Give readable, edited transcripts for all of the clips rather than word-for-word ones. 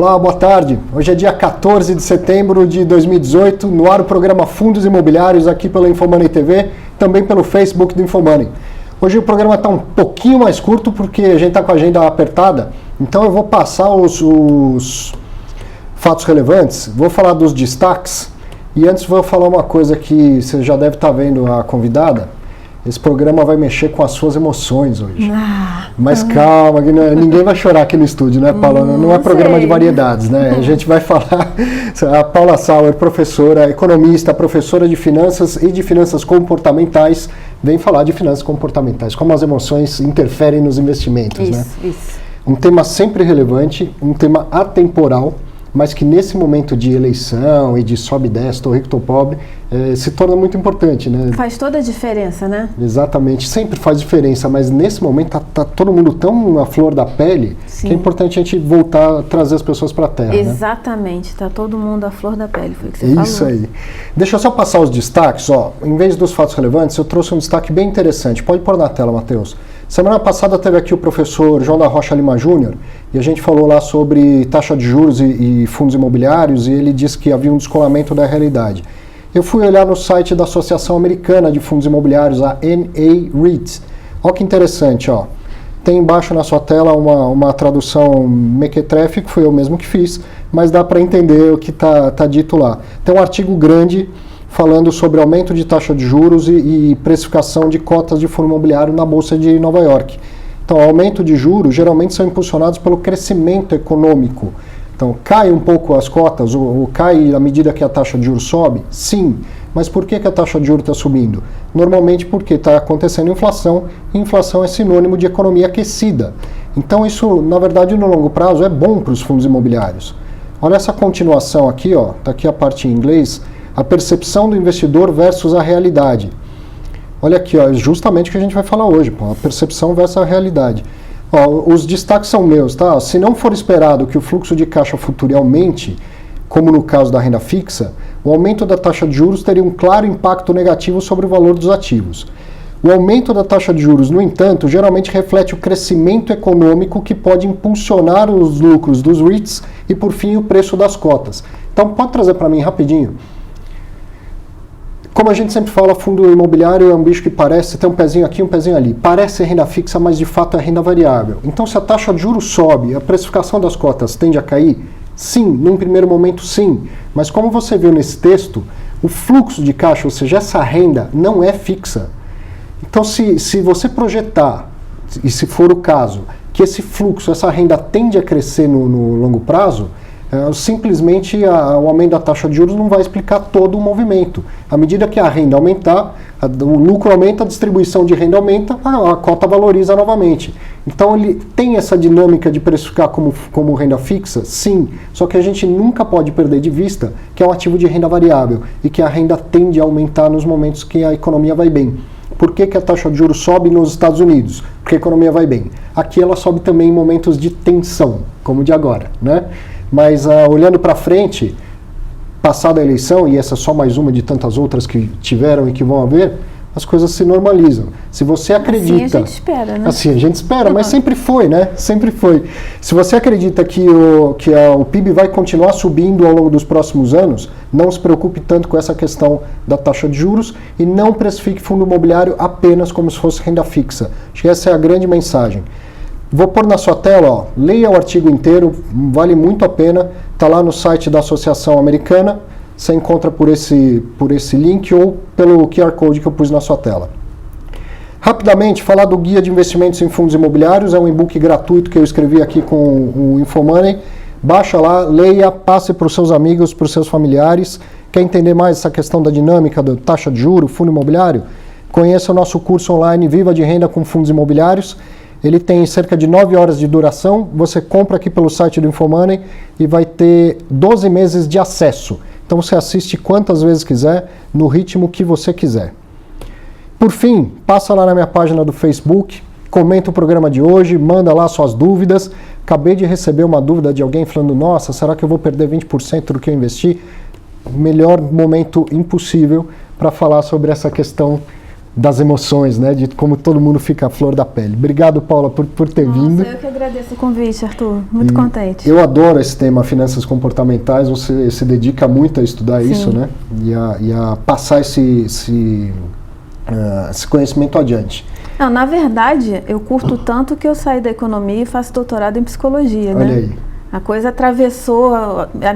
Olá, boa tarde. Hoje é dia 14 de setembro de 2018, no ar o programa Fundos Imobiliários aqui pela Infomoney TV, também pelo Facebook do Infomoney. Hoje o programa está um pouquinho mais curto porque a gente está com a agenda apertada, então eu vou passar os fatos relevantes, vou falar dos destaques e antes vou falar uma coisa que você já deve estar vendo a convidada. Esse programa vai mexer com as suas emoções hoje. Mas calma, ninguém vai chorar aqui no estúdio, né, Paula? Não é programa de variedades, né? A gente vai falar... A Paula Sauer, professora, economista, professora de finanças e de finanças comportamentais, vem falar de finanças comportamentais, como as emoções interferem nos investimentos, né? Isso. Um tema sempre relevante, um tema atemporal, mas que nesse momento de eleição e de sobe e desce, tô rico, tô pobre, se torna muito importante, né? Faz toda a diferença, né? Exatamente, sempre faz diferença, mas nesse momento tá todo mundo tão à flor da pele. Sim. Que é importante a gente voltar a trazer as pessoas para a terra. Exatamente, tá todo mundo à flor da pele, foi o que você falou. Isso aí. Deixa eu só passar os destaques, ó. Em vez dos fatos relevantes, eu trouxe um destaque bem interessante. Pode pôr na tela, Matheus. Semana passada teve aqui o professor João da Rocha Lima Júnior e a gente falou lá sobre taxa de juros e fundos imobiliários e ele disse que havia um descolamento da realidade. Eu fui olhar no site da Associação Americana de Fundos Imobiliários, a NAREIT. Olha que interessante, ó. Tem embaixo na sua tela uma tradução mequetrefe, que foi eu mesmo que fiz, mas dá para entender o que tá dito lá. Tem um artigo grande falando sobre aumento de taxa de juros e precificação de cotas de fundo imobiliário na Bolsa de Nova York. Então, aumento de juros geralmente são impulsionados pelo crescimento econômico. Então, cai um pouco as cotas, ou cai à medida que a taxa de juros sobe? Sim. Mas por que a taxa de juros está subindo? Normalmente porque está acontecendo inflação, e inflação é sinônimo de economia aquecida. Então, isso, na verdade, no longo prazo, é bom para os fundos imobiliários. Olha essa continuação aqui, ó, tá aqui a parte em inglês. A percepção do investidor versus a realidade. Olha aqui, ó, justamente o que a gente vai falar hoje, a percepção versus a realidade. Ó, os destaques são meus, tá? Se não for esperado que o fluxo de caixa futuro aumente, como no caso da renda fixa, o aumento da taxa de juros teria um claro impacto negativo sobre o valor dos ativos. O aumento da taxa de juros, no entanto, geralmente reflete o crescimento econômico que pode impulsionar os lucros dos REITs e, por fim, o preço das cotas. Então, pode trazer para mim rapidinho? Como a gente sempre fala, fundo imobiliário é um bicho que parece ter um pezinho aqui, um pezinho ali. Parece renda fixa, mas de fato é renda variável. Então, se a taxa de juros sobe, a precificação das cotas tende a cair? Sim, num primeiro momento sim. Mas como você viu nesse texto, o fluxo de caixa, ou seja, essa renda não é fixa. Então, se você projetar, e se for o caso, que esse fluxo, essa renda tende a crescer no longo prazo, simplesmente o aumento da taxa de juros não vai explicar todo o movimento. À medida que a renda aumentar, o lucro aumenta, a distribuição de renda aumenta, a cota valoriza novamente. Então ele tem essa dinâmica de precificar como renda fixa? Sim, só que a gente nunca pode perder de vista que é um ativo de renda variável e que a renda tende a aumentar nos momentos que a economia vai bem. Por que a taxa de juros sobe nos Estados Unidos? Porque a economia vai bem. Aqui ela sobe também em momentos de tensão, como o de agora, né? Mas olhando para frente, passada a eleição, e essa é só mais uma de tantas outras que tiveram e que vão haver, as coisas se normalizam. Se você acredita... Assim a gente espera, né? Assim a gente espera, mas sempre foi, né? Sempre foi. Se você acredita que o PIB vai continuar subindo ao longo dos próximos anos, não se preocupe tanto com essa questão da taxa de juros e não precifique fundo imobiliário apenas como se fosse renda fixa. Acho que essa é a grande mensagem. Vou pôr na sua tela, ó, leia o artigo inteiro, vale muito a pena, está lá no site da Associação Americana, você encontra por esse link ou pelo QR Code que eu pus na sua tela. Rapidamente, falar do Guia de Investimentos em Fundos Imobiliários, é um e-book gratuito que eu escrevi aqui com o Infomoney, baixa lá, leia, passe para os seus amigos, para os seus familiares. Quer entender mais essa questão da dinâmica da taxa de juros, fundo imobiliário? Conheça o nosso curso online Viva de Renda com Fundos Imobiliários. Ele tem cerca de 9 horas de duração, você compra aqui pelo site do Infomoney e vai ter 12 meses de acesso. Então você assiste quantas vezes quiser, no ritmo que você quiser. Por fim, passa lá na minha página do Facebook, comenta o programa de hoje, manda lá suas dúvidas. Acabei de receber uma dúvida de alguém falando, nossa, será que eu vou perder 20% do que eu investi? Melhor momento impossível para falar sobre essa questão das emoções, né? De como todo mundo fica à flor da pele. Obrigado, Paula, por ter vindo. Eu que agradeço o convite, Arthur. Muito contente. Eu adoro esse tema, finanças comportamentais. Você se dedica muito a estudar isso, né? E a passar esse conhecimento adiante. Não, na verdade, eu curto tanto que eu saí da economia e faço doutorado em psicologia, né? Olha aí. A coisa atravessou,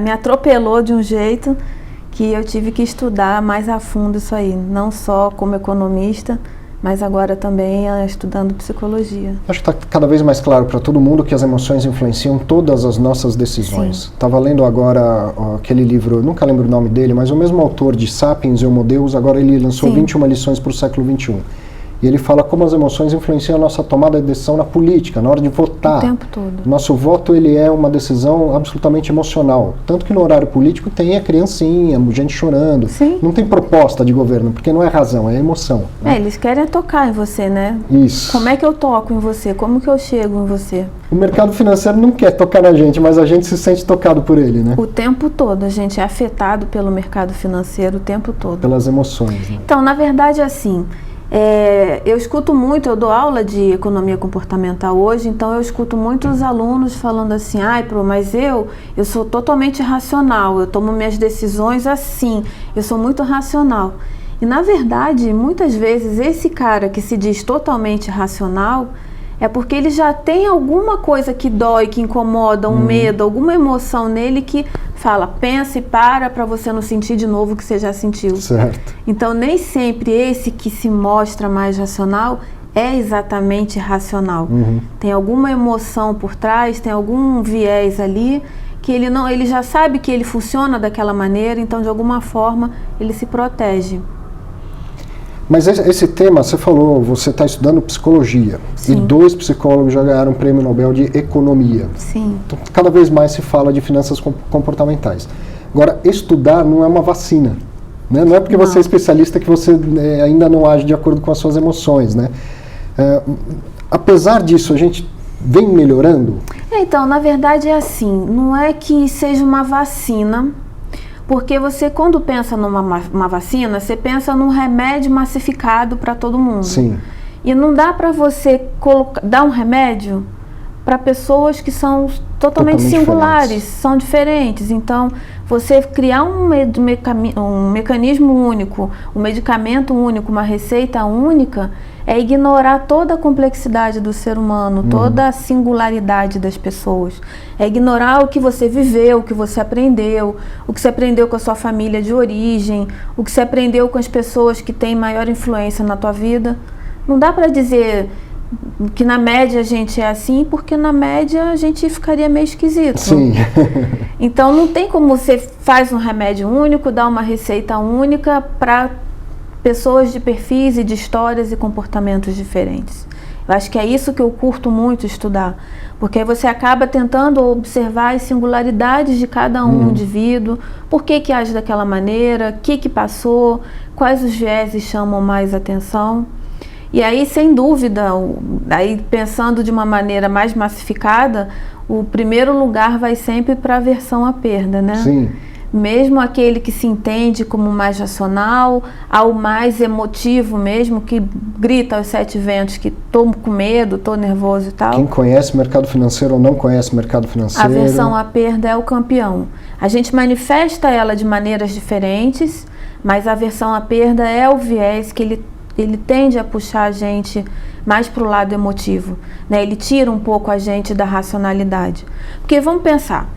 me atropelou de um jeito que eu tive que estudar mais a fundo isso aí, não só como economista, mas agora também estudando psicologia. Acho que está cada vez mais claro para todo mundo que as emoções influenciam todas as nossas decisões. Estava lendo agora aquele livro, eu nunca lembro o nome dele, mas o mesmo autor de Sapiens e Homo Deus, agora ele lançou 21 lições para o século XXI. E ele fala como as emoções influenciam a nossa tomada de decisão na política, na hora de votar. O tempo todo. Nosso voto ele é uma decisão absolutamente emocional. Tanto que no horário político tem a criancinha, gente chorando. Sim. Não tem proposta de governo, porque não é razão, é emoção. Né? Eles querem tocar em você, né? Isso. Como é que eu toco em você? Como que eu chego em você? O mercado financeiro não quer tocar na gente, mas a gente se sente tocado por ele, né? O tempo todo, a gente é afetado pelo mercado financeiro o tempo todo. Pelas emoções. Né? Então, na verdade, assim... eu escuto muito, eu dou aula de economia comportamental hoje, então eu escuto muitos alunos falando assim, mas eu sou totalmente racional, eu tomo minhas decisões assim, eu sou muito racional. E na verdade, muitas vezes, esse cara que se diz totalmente racional, é porque ele já tem alguma coisa que dói, que incomoda, um medo, alguma emoção nele que fala, pensa e para você não sentir de novo o que você já sentiu. Certo. Então, nem sempre esse que se mostra mais racional é exatamente racional. Tem alguma emoção por trás, tem algum viés ali que ele já sabe que ele funciona daquela maneira, então de alguma forma ele se protege. Mas esse tema, você falou, você está estudando psicologia. Sim. E 2 psicólogos já ganharam o Prêmio Nobel de Economia. Sim. Então, cada vez mais se fala de finanças comportamentais. Agora, estudar não é uma vacina. Né? Não é porque você é especialista que você ainda não age de acordo com as suas emoções. Né? Apesar disso, a gente vem melhorando? Então, na verdade é assim, não é que seja uma vacina... Porque você, quando pensa numa vacina, você pensa num remédio massificado para todo mundo. Sim. E não dá para você dar um remédio para pessoas que são totalmente singulares, diferentes. São diferentes. Então, você criar um mecanismo único, um medicamento único, uma receita única, é ignorar toda a complexidade do ser humano, toda a singularidade das pessoas. É ignorar o que você viveu, o que você aprendeu, o que você aprendeu com a sua família de origem, o que você aprendeu com as pessoas que têm maior influência na tua vida. Não dá para dizer que na média a gente é assim, porque na média a gente ficaria meio esquisito. Sim. Então não tem como você faz um remédio único, dá uma receita única para pessoas de perfis e de histórias e comportamentos diferentes. Eu acho que é isso que eu curto muito estudar, porque aí você acaba tentando observar as singularidades de cada um indivíduo, por que age daquela maneira, o que passou, quais os vieses chamam mais atenção. E aí, sem dúvida, aí pensando de uma maneira mais massificada, o primeiro lugar vai sempre para a aversão à perda, né? Sim. Mesmo aquele que se entende como mais racional, ao mais emotivo mesmo, que grita aos 7 ventos que estou com medo, estou nervoso e tal. Quem conhece mercado financeiro ou não conhece mercado financeiro. A aversão à perda é o campeão. A gente manifesta ela de maneiras diferentes, mas a aversão à perda é o viés que ele tende a puxar a gente mais para o lado emotivo, né? Ele tira um pouco a gente da racionalidade. Porque vamos pensar,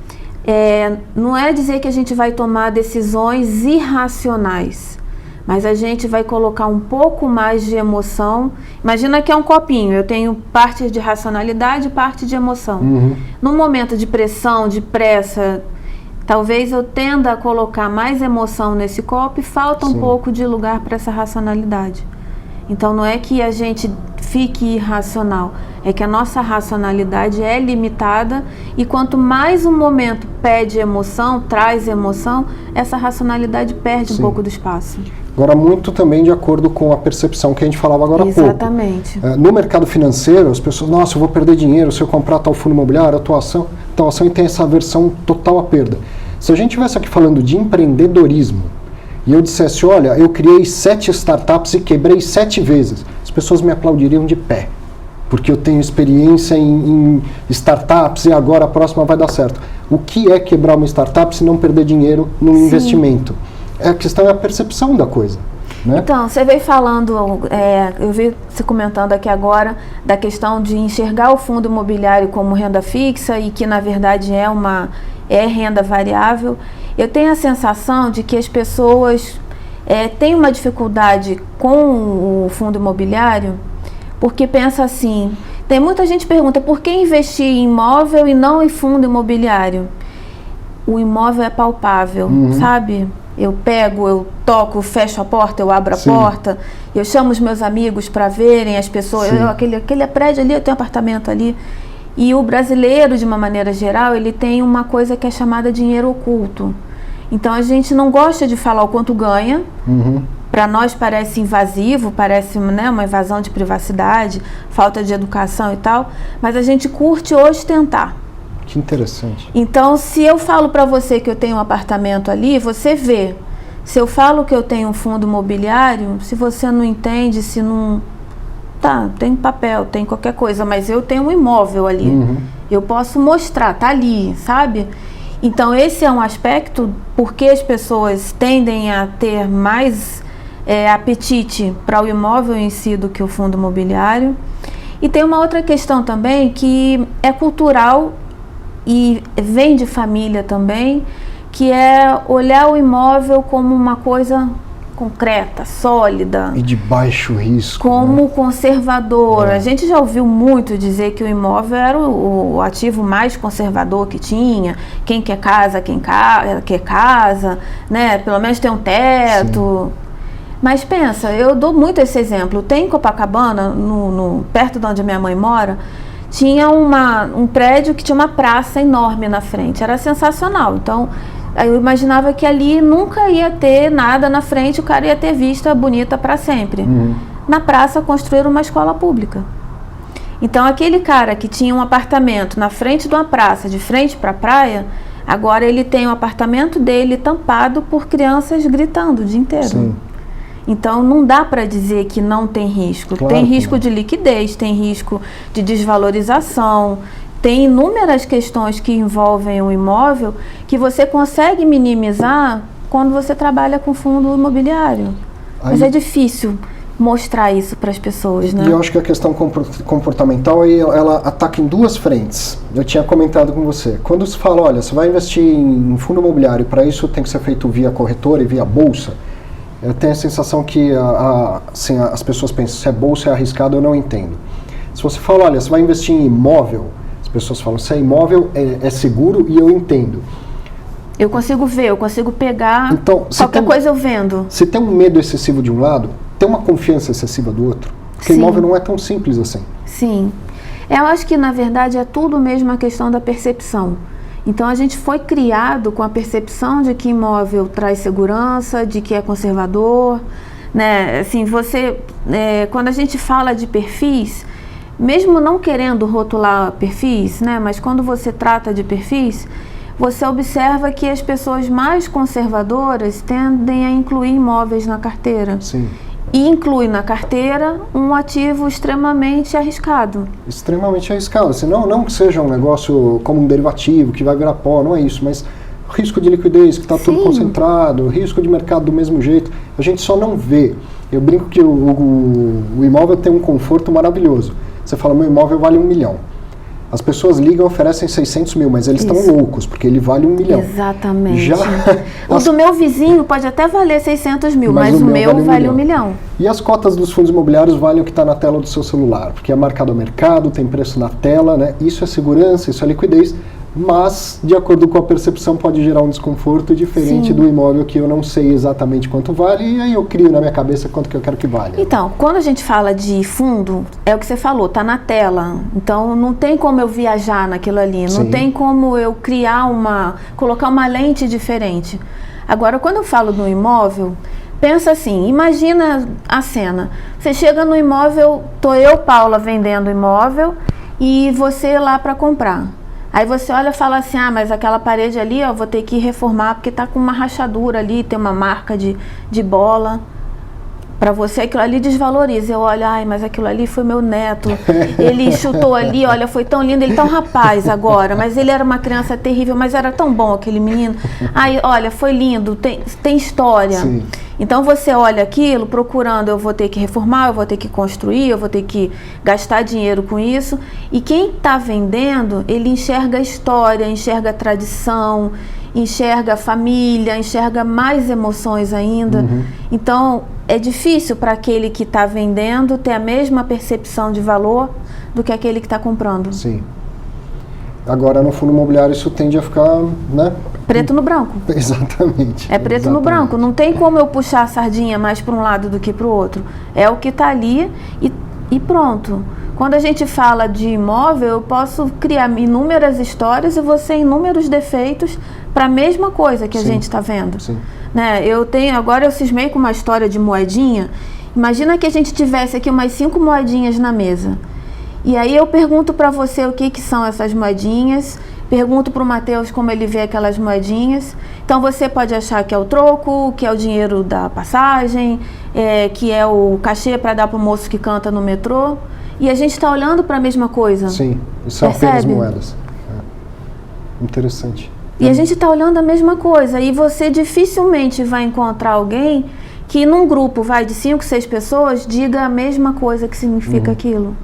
não é dizer que a gente vai tomar decisões irracionais, mas a gente vai colocar um pouco mais de emoção. Imagina que é um copinho, eu tenho parte de racionalidade e parte de emoção. Num momento de pressão, de pressa, talvez eu tenda a colocar mais emoção nesse copo e falta um pouco de lugar para essa racionalidade. Então não é que a gente fique irracional, é que a nossa racionalidade é limitada e quanto mais um momento pede emoção, traz emoção, essa racionalidade perde um pouco do espaço. Agora, muito também de acordo com a percepção que a gente falava agora há pouco. Exatamente. No mercado financeiro, as pessoas, nossa, eu vou perder dinheiro se eu comprar tal fundo imobiliário, tal ação, e tem essa aversão total à perda. Se a gente estivesse aqui falando de empreendedorismo, e eu dissesse, olha, eu criei 7 startups e quebrei 7 vezes, as pessoas me aplaudiriam de pé, porque eu tenho experiência em startups e agora a próxima vai dar certo. O que é quebrar uma startup se não perder dinheiro no investimento? A questão é a percepção da coisa. Né? Então, você veio falando, eu vi você comentando aqui agora, da questão de enxergar o fundo imobiliário como renda fixa e que, na verdade, é renda variável. Eu tenho a sensação de que as pessoas têm uma dificuldade com o fundo imobiliário, porque pensa assim, tem muita gente que pergunta, por que investir em imóvel e não em fundo imobiliário? O imóvel é palpável, sabe? Eu pego, eu toco, fecho a porta, eu abro a porta, eu chamo os meus amigos para verem as pessoas, aquele prédio ali, eu tenho um apartamento ali. E o brasileiro, de uma maneira geral, ele tem uma coisa que é chamada dinheiro oculto. Então a gente não gosta de falar o quanto ganha, para nós parece invasivo, parece, né, uma invasão de privacidade, falta de educação e tal, mas a gente curte ostentar. Que interessante. Então, se eu falo para você que eu tenho um apartamento ali, você vê. Se eu falo que eu tenho um fundo imobiliário, se você não entende, se não... Tá, tem papel, tem qualquer coisa, mas eu tenho um imóvel ali. Eu posso mostrar, tá ali, sabe? Então, esse é um aspecto porque as pessoas tendem a ter mais apetite para o imóvel em si do que o fundo imobiliário. E tem uma outra questão também que é cultural e vem de família também, que é olhar o imóvel como uma coisa concreta, sólida. E de baixo risco. Como conservador. A gente já ouviu muito dizer que o imóvel era o ativo mais conservador que tinha. Quem quer casa, quer casa, né? Pelo menos tem um teto. Mas pensa, eu dou muito esse exemplo. Tem em Copacabana, perto de onde a minha mãe mora, tinha um prédio que tinha uma praça enorme na frente, era sensacional. Então, eu imaginava que ali nunca ia ter nada na frente, o cara ia ter vista bonita para sempre. Na praça construíram uma escola pública. Então, aquele cara que tinha um apartamento na frente de uma praça, de frente para a praia, agora ele tem o apartamento dele tampado por crianças gritando o dia inteiro. Então, não dá para dizer que não tem risco. Claro, tem risco de liquidez, tem risco de desvalorização, tem inúmeras questões que envolvem o imóvel que você consegue minimizar quando você trabalha com fundo imobiliário. Mas é difícil mostrar isso para as pessoas, né? E eu acho que a questão comportamental, ela ataca em 2 frentes. Eu tinha comentado com você. Quando se fala, olha, você vai investir em fundo imobiliário, para isso tem que ser feito via corretora e via bolsa, eu tenho a sensação que assim, as pessoas pensam, se é bolsa é arriscado, eu não entendo. Se você fala, olha, você vai investir em imóvel, as pessoas falam, se é imóvel, é seguro e eu entendo. Eu consigo ver, eu consigo pegar, então, qualquer coisa eu vendo. Se tem um medo excessivo de um lado, tem uma confiança excessiva do outro. Porque imóvel não é tão simples assim. Sim. Eu acho que, na verdade, é tudo mesmo a questão da percepção. Então, a gente foi criado com a percepção de que imóvel traz segurança, de que é conservador, né? Assim, quando a gente fala de perfis, mesmo não querendo rotular perfis, né? Mas quando você trata de perfis, você observa que as pessoas mais conservadoras tendem a incluir imóveis na carteira. Sim. E inclui na carteira um ativo extremamente arriscado. Extremamente arriscado. Assim, não que seja um negócio como um derivativo, que vai virar pó, não é isso, mas risco de liquidez, que está tudo concentrado, risco de mercado do mesmo jeito, a gente só não vê. Eu brinco que o imóvel tem um conforto maravilhoso. Você fala, meu imóvel vale 1 milhão. As pessoas ligam e oferecem 600 mil, mas eles estão loucos, porque ele vale 1 milhão. Exatamente. O do meu vizinho pode até valer 600 mil, mas o meu vale 1 milhão. E as cotas dos fundos imobiliários valem o que está na tela do seu celular, porque é marcado ao mercado, tem preço na tela, né? Isso é segurança, isso é liquidez, mas, de acordo com a percepção, pode gerar um desconforto diferente do imóvel que eu não sei exatamente quanto vale, e aí eu crio na minha cabeça quanto que eu quero que valha. Então, quando a gente fala de fundo, é o que você falou, tá na tela. Então, não tem como eu viajar naquilo ali, não tem como eu colocar uma lente diferente. Agora, quando eu falo do imóvel, pensa assim, imagina a cena. Você chega no imóvel, tô eu, Paula, vendendo imóvel, e você lá para comprar. Aí você olha e fala assim, mas aquela parede ali, ó, vou ter que reformar porque tá com uma rachadura ali, tem uma marca de bola. Para você aquilo ali desvaloriza. Eu olho, mas aquilo ali foi meu neto. Ele chutou ali, olha, foi tão lindo. Ele tá um rapaz agora, mas ele era uma criança terrível, mas era tão bom aquele menino. Olha, foi lindo, tem história. Sim. Então você olha aquilo procurando, eu vou ter que reformar, eu vou ter que construir, eu vou ter que gastar dinheiro com isso. E quem está vendendo, ele enxerga a história, enxerga a tradição, enxerga a família, enxerga mais emoções ainda. Então é difícil para aquele que está vendendo ter a mesma percepção de valor do que aquele que está comprando. Sim. Agora, no fundo imobiliário, isso tende a ficar, né? Preto no branco. Exatamente. É preto no branco. Não tem como eu puxar a sardinha mais para um lado do que para o outro. É o que está ali e pronto. Quando a gente fala de imóvel, eu posso criar inúmeras histórias e você inúmeros defeitos para a mesma coisa que a gente está vendo. Sim. Né? Agora eu cismei com uma história de moedinha. Imagina que a gente tivesse aqui umas 5 moedinhas na mesa. E aí eu pergunto para você o que são essas moedinhas, pergunto para o Matheus como ele vê aquelas moedinhas. Então você pode achar que é o troco, que é o dinheiro da passagem, que é o cachê para dar para o moço que canta no metrô. E a gente está olhando para a mesma coisa. Sim, isso são apenas moedas. Interessante. E a gente está olhando a mesma coisa. E você dificilmente vai encontrar alguém que num grupo de 5, 6 pessoas diga a mesma coisa que significa aquilo.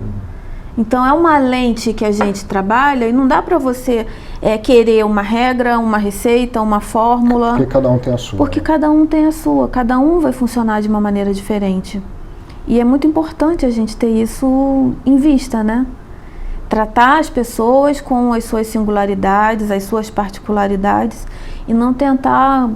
Então é uma lente que a gente trabalha e não dá para você querer uma regra, uma receita, uma fórmula. Porque cada um tem a sua. Porque cada um tem a sua, cada um vai funcionar de uma maneira diferente. E é muito importante a gente ter isso em vista, né? Tratar as pessoas com as suas singularidades, as suas particularidades e não tentar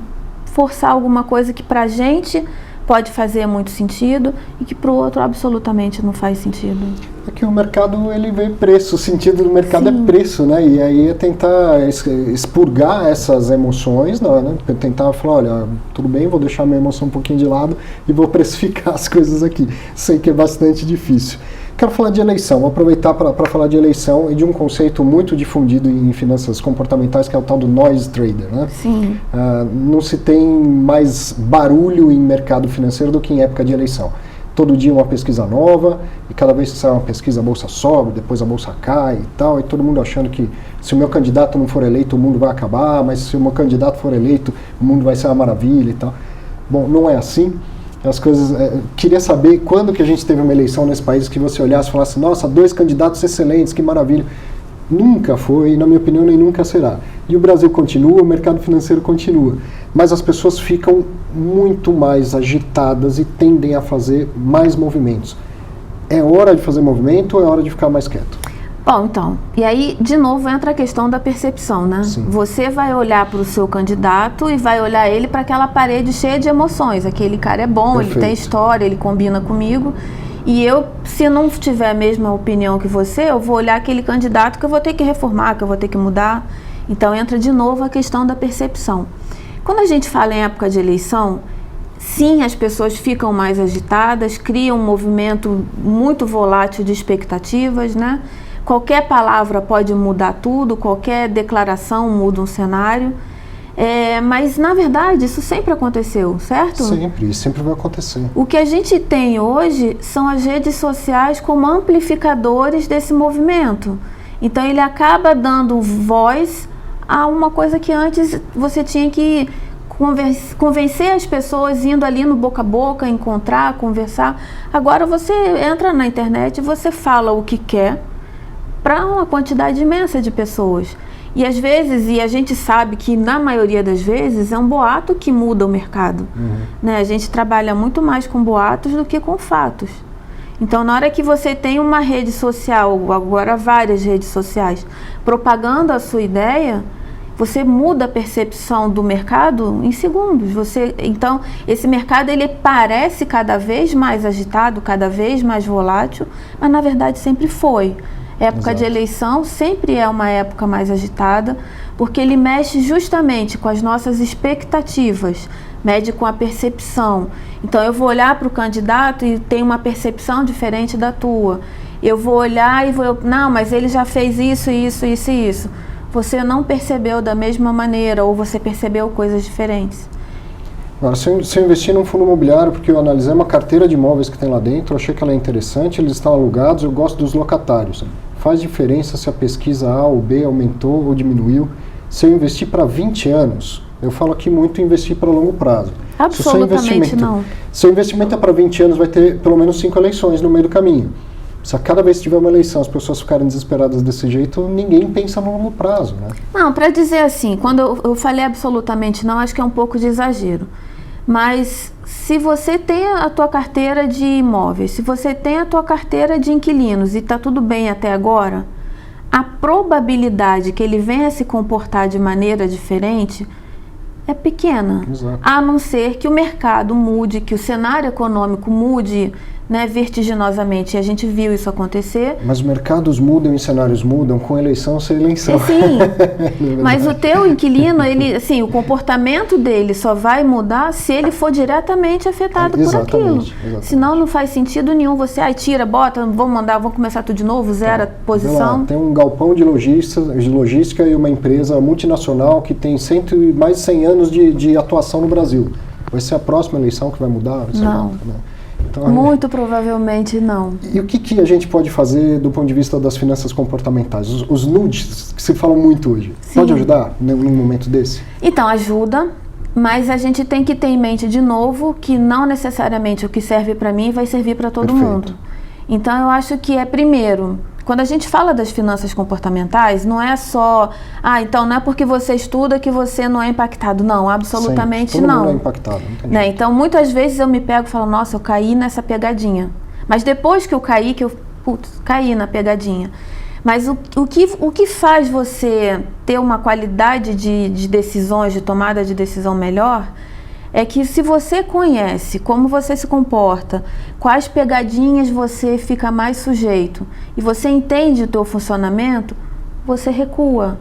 forçar alguma coisa que pra gente pode fazer muito sentido e que para o outro absolutamente não faz sentido. É que o mercado, ele vê preço, o sentido do mercado é preço, né? E aí é tentar expurgar essas emoções, né? Tentar falar, olha, tudo bem, vou deixar minha emoção um pouquinho de lado e vou precificar as coisas aqui. Sei que é bastante difícil. Quero falar de eleição, vou aproveitar para falar de eleição e de um conceito muito difundido em finanças comportamentais, que é o tal do noise trader, né? Sim. Não se tem mais barulho em mercado financeiro do que em época de eleição. Todo dia uma pesquisa nova, e cada vez que sai uma pesquisa a bolsa sobe, depois a bolsa cai e tal, e todo mundo achando que se o meu candidato não for eleito o mundo vai acabar, mas se o meu candidato for eleito o mundo vai ser uma maravilha e tal. Bom, não é assim. As coisas, queria saber quando que a gente teve uma eleição nesse país que você olhasse e falasse, nossa, 2 candidatos excelentes, que maravilha. Nunca foi, na minha opinião, nem nunca será. E o Brasil continua, o mercado financeiro continua. Mas as pessoas ficam muito mais agitadas e tendem a fazer mais movimentos. É hora de fazer movimento ou é hora de ficar mais quieto? Bom, então, e aí de novo entra a questão da percepção, né? Sim. Você vai olhar para o seu candidato e vai olhar ele para aquela parede cheia de emoções. Aquele cara é bom, Perfeito. Ele tem história, ele combina comigo. E eu, se não tiver a mesma opinião que você, eu vou olhar aquele candidato que eu vou ter que reformar, que eu vou ter que mudar. Então entra de novo a questão da percepção. Quando a gente fala em época de eleição, sim, as pessoas ficam mais agitadas, criam um movimento muito volátil de expectativas, né? Qualquer palavra pode mudar tudo, qualquer declaração muda um cenário. Mas, na verdade, isso sempre aconteceu, certo? Sempre, isso sempre vai acontecer. O que a gente tem hoje são as redes sociais como amplificadores desse movimento. Então, ele acaba dando voz a uma coisa que antes você tinha que convencer as pessoas indo ali no boca a boca, encontrar, conversar. Agora você entra na internet e você fala o que quer para uma quantidade imensa de pessoas. E às vezes, e a gente sabe que na maioria das vezes, é um boato que muda o mercado. Né? A gente trabalha muito mais com boatos do que com fatos. Então, na hora que você tem uma rede social, agora várias redes sociais, propagando a sua ideia, você muda a percepção do mercado em segundos. Então, esse mercado ele parece cada vez mais agitado, cada vez mais volátil, mas na verdade sempre foi. Época de eleição sempre é uma época mais agitada, porque ele mexe justamente com as nossas expectativas, mede com a percepção. Então eu vou olhar para o candidato e tem uma percepção diferente da tua. Eu vou olhar e não, mas ele já fez isso, isso, isso e isso. você não percebeu da mesma maneira ou você percebeu coisas diferentes. Agora, se eu investir num fundo imobiliário, porque eu analisei uma carteira de imóveis que tem lá dentro, eu achei que ela é interessante, eles estão alugados, eu gosto dos locatários. Faz diferença se a pesquisa A ou B aumentou ou diminuiu. Se eu investir para 20 anos, eu falo aqui muito investir para longo prazo. Absolutamente não. Se o investimento é para 20 anos, vai ter pelo menos 5 eleições no meio do caminho. Se a cada vez que tiver uma eleição as pessoas ficarem desesperadas desse jeito, ninguém pensa no longo prazo, né? Não, para dizer assim, quando eu falei absolutamente não, acho que é um pouco de exagero. Mas se você tem a tua carteira de imóveis, se você tem a tua carteira de inquilinos e está tudo bem até agora, a probabilidade que ele venha se comportar de maneira diferente é pequena. Exato. A não ser que o mercado mude, que o cenário econômico mude, né, vertiginosamente. E a gente viu isso acontecer. Mas os mercados mudam e cenários mudam com eleição ou sem eleição. Sim, mas o teu inquilino, ele, assim, o comportamento dele só vai mudar se ele for diretamente afetado por aquilo. Exatamente. Senão não faz sentido nenhum você, tira, bota, vamos começar tudo de novo, zero a posição. Lá, tem um galpão de logística e uma empresa multinacional que tem mais de 100 anos de atuação no Brasil. Vai ser a próxima eleição que vai mudar? Não. Então, muito provavelmente não. E o que a gente pode fazer do ponto de vista das finanças comportamentais? Os nudes que se falam muito hoje. Sim. Pode ajudar num momento desse? Então, ajuda, mas a gente tem que ter em mente de novo que não necessariamente o que serve para mim vai servir para todo mundo. Então, eu acho que primeiro, quando a gente fala das finanças comportamentais, não é só, então não é porque você estuda que você não é impactado. Não, absolutamente todo não. Mundo é impactado, não tem jeito. Então, muitas vezes eu me pego e falo, nossa, eu caí nessa pegadinha. Mas depois que eu caí, caí na pegadinha. Mas o que faz você ter uma qualidade de decisões, de tomada de decisão melhor, é que se você conhece como você se comporta, quais pegadinhas você fica mais sujeito, e você entende o teu funcionamento, você recua.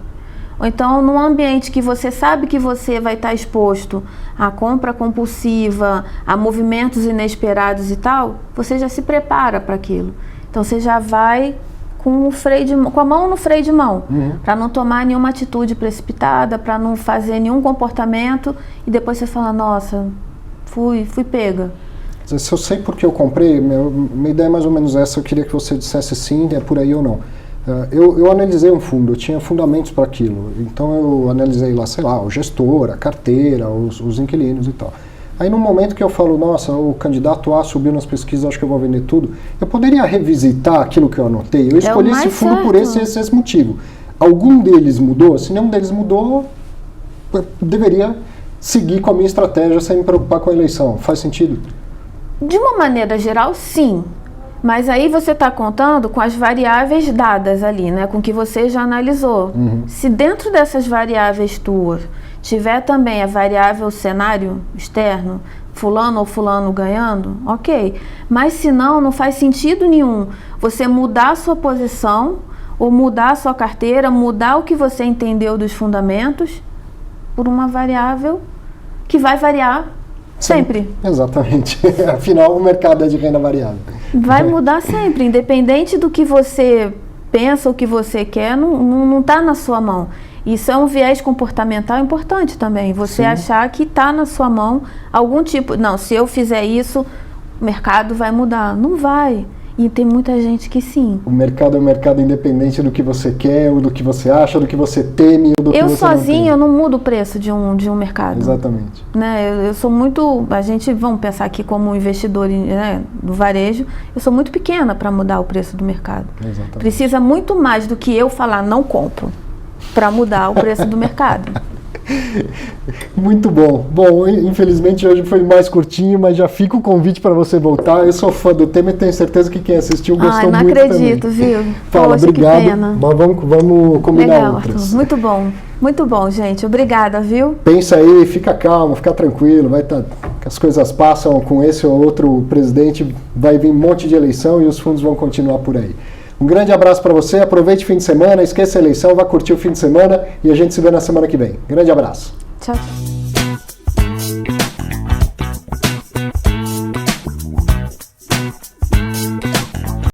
Ou então, num ambiente que você sabe que você vai estar exposto à compra compulsiva, a movimentos inesperados e tal, você já se prepara para aquilo. Então, você já vai com a mão no freio de mão, para não tomar nenhuma atitude precipitada, para não fazer nenhum comportamento e depois você fala, nossa, fui pega. Se eu sei porque eu comprei, minha ideia é mais ou menos essa, eu queria que você dissesse sim, é por aí ou não. Eu analisei um fundo, eu tinha fundamentos para aquilo, então eu analisei lá, sei lá, o gestor, a carteira, os inquilinos e tal. Aí no momento que eu falo, nossa, o candidato A subiu nas pesquisas, acho que eu vou vender tudo, eu poderia revisitar aquilo que eu anotei. Eu escolhi esse fundo por esse motivo. Algum deles mudou? Se nenhum deles mudou, eu deveria seguir com a minha estratégia sem me preocupar com a eleição. Faz sentido? De uma maneira geral, sim. Mas aí você está contando com as variáveis dadas ali, né? Com que você já analisou. Se dentro dessas variáveis tuas tiver também a variável cenário externo, fulano ou fulano ganhando, ok. Mas se não faz sentido nenhum você mudar a sua posição ou mudar a sua carteira, mudar o que você entendeu dos fundamentos por uma variável que vai variar sempre. Exatamente. Afinal, o mercado é de renda variável. Vai mudar sempre, independente do que você pensa, o que você quer, não está na sua mão. Isso é um viés comportamental importante também. Você achar que está na sua mão algum tipo... Não, se eu fizer isso, o mercado vai mudar. Não vai. E tem muita gente que sim. O mercado é um mercado independente do que você quer, ou do que você acha, do que você teme, ou do que você não teme. Eu sozinha, eu não mudo o preço de um mercado. Exatamente. Né? Eu sou muito... vamos pensar aqui como investidor, né, do varejo, eu sou muito pequena para mudar o preço do mercado. Exatamente. Precisa muito mais do que eu falar não compro para mudar o preço do mercado. Muito bom. Bom, infelizmente hoje foi mais curtinho, mas já fica o convite para você voltar. Eu sou fã do tema e tenho certeza que quem assistiu gostou muito também. Não acredito, viu? Fala, poxa, obrigado. Que pena. Mas vamos combinar legal, outras. Arthur. Muito bom. Muito bom, gente. Obrigada, viu? Pensa aí, fica calmo, fica tranquilo. As coisas passam com esse ou outro presidente, vai vir um monte de eleição e os fundos vão continuar por aí. Um grande abraço para você, aproveite o fim de semana, esqueça a eleição, vá curtir o fim de semana e a gente se vê na semana que vem. Grande abraço. Tchau, tchau.